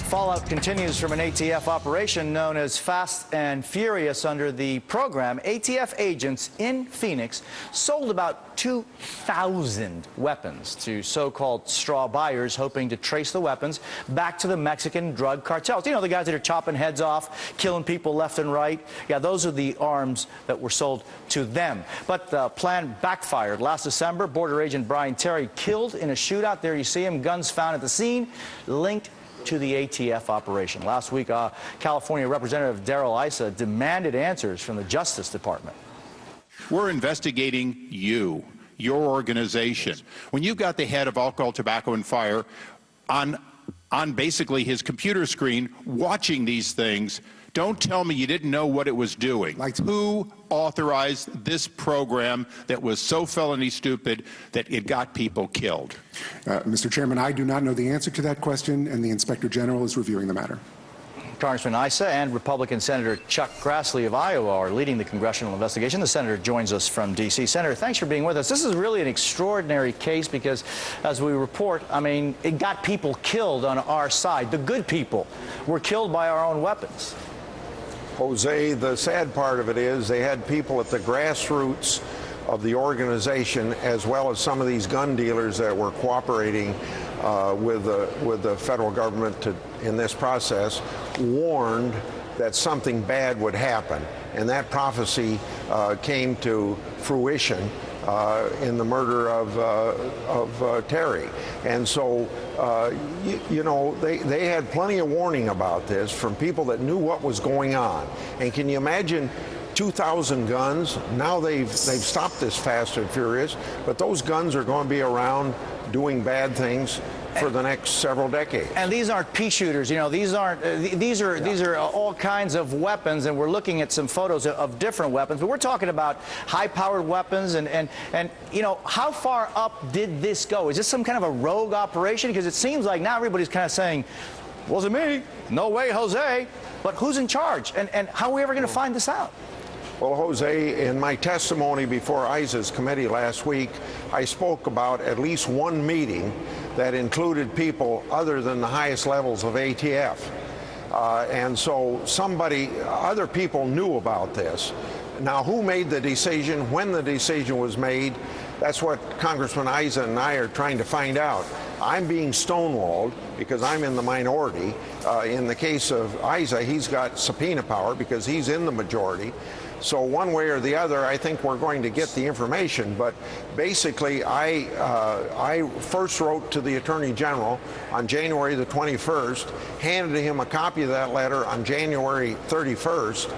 Fallout continues from an ATF operation known as Fast and Furious. Under the program, ATF agents in Phoenix sold about 2,000 weapons to so-called straw buyers, hoping to trace the weapons back to the Mexican drug cartels. You know, the guys that are chopping heads off, killing people left and right. Yeah, those are the arms that were sold to them. But the plan backfired. Last December, Border Agent Brian Terry killed in a shootout. There you see him, guns found at the scene, linked to the ATF operation. Last week, California Representative Darrell Issa demanded answers from the Justice Department. We're investigating you, your organization. When you've got the head of Alcohol, Tobacco, and Fire on basically his computer screen watching these things, don't tell me you didn't know what it was doing. Who authorized this program that was so felony stupid that it got people killed? Mr. Chairman, I do not know the answer to that question, and the Inspector General is reviewing the matter. Congressman Issa and Republican Senator Chuck Grassley of Iowa are leading the congressional investigation. The senator joins us from D.C. Senator, thanks for being with us. This is really an extraordinary case because, as we report, I mean, it got people killed on our side. The good people were killed by our own weapons. Jose, the sad part of it is they had people at the grassroots of the organization, as well as some of these gun dealers that were cooperating with the federal government in this process, warned that something bad would happen. And that prophecy came to fruition in the murder of Terry. And so, you know, they had plenty of warning about this from people that knew what was going on. And can you imagine 2,000 guns? Now they've stopped this Fast and Furious, but those guns are going to be around doing bad things for the next several decades. And these aren't pea shooters, you know, these are all kinds of weapons, and we're looking at some photos of different weapons, but we're talking about high-powered weapons, and you know, how far up did this go? Is this some kind of a rogue operation? Because it seems like now everybody's kind of saying, wasn't me, no way, Jose, but who's in charge, and how are we ever going to find this out? Well, Jose, in my testimony before Issa's committee last week, I spoke about at least one meeting that included people other than the highest levels of ATF. And so other people knew about this. Now, who made the decision, when the decision was made, that's what Congressman Issa and I are trying to find out. I'm being stonewalled because I'm in the minority. In the case of Issa, he's got subpoena power because he's in the majority. So one way or the other, I think we're going to get the information. But basically, I first wrote to the Attorney General on January the 21st, handed him a copy of that letter on January 31st,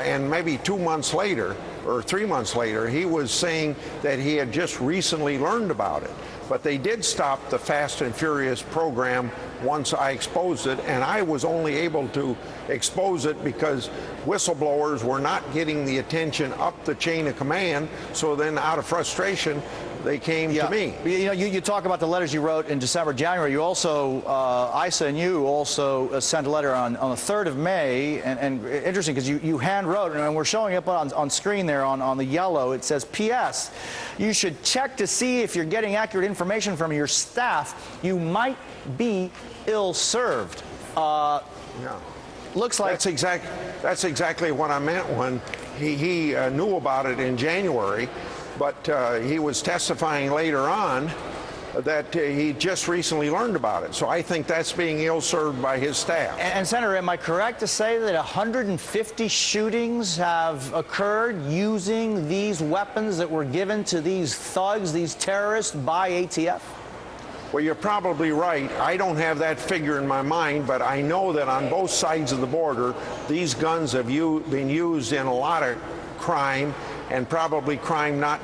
and maybe 2 months later, or 3 months later, he was saying that he had just recently learned about it. But they did stop the Fast and Furious program once I exposed it, and I was only able to expose it because whistleblowers were not getting the attention up the chain of command, so then out of frustration, they came to me. You know, you talk about the letters you wrote in December, January. You also, Issa and you also sent a letter on the 3rd of May, and interesting because you hand wrote, and we're showing up on screen there on the yellow. It says, P.S. You should check to see if you're getting accurate information from your staff. You might be ill-served. Yeah. Looks like that's exactly what I meant when he knew about it in January, but he was testifying later on that he just recently learned about it. So I think that's being ill-served by his staff. And Senator, am I correct to say that 150 shootings have occurred using these weapons that were given to these thugs, these terrorists, by ATF? Well, you're probably right. I don't have that figure in my mind, but I know that on both sides of the border, these guns have been used in a lot of crime, and probably crime not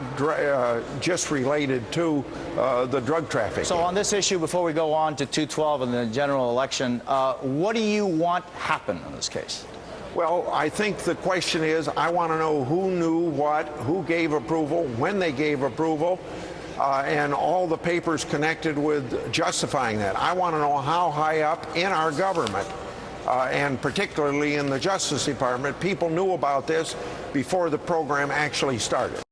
just related to the drug trafficking. So on this issue, before we go on to 212 and the general election, what do you want happen in this case? Well, I think the question is, I want to know who knew what, who gave approval, when they gave approval, and all the papers connected with justifying that. I want to know how high up in our government, and particularly in the Justice Department, people knew about this before the program actually started.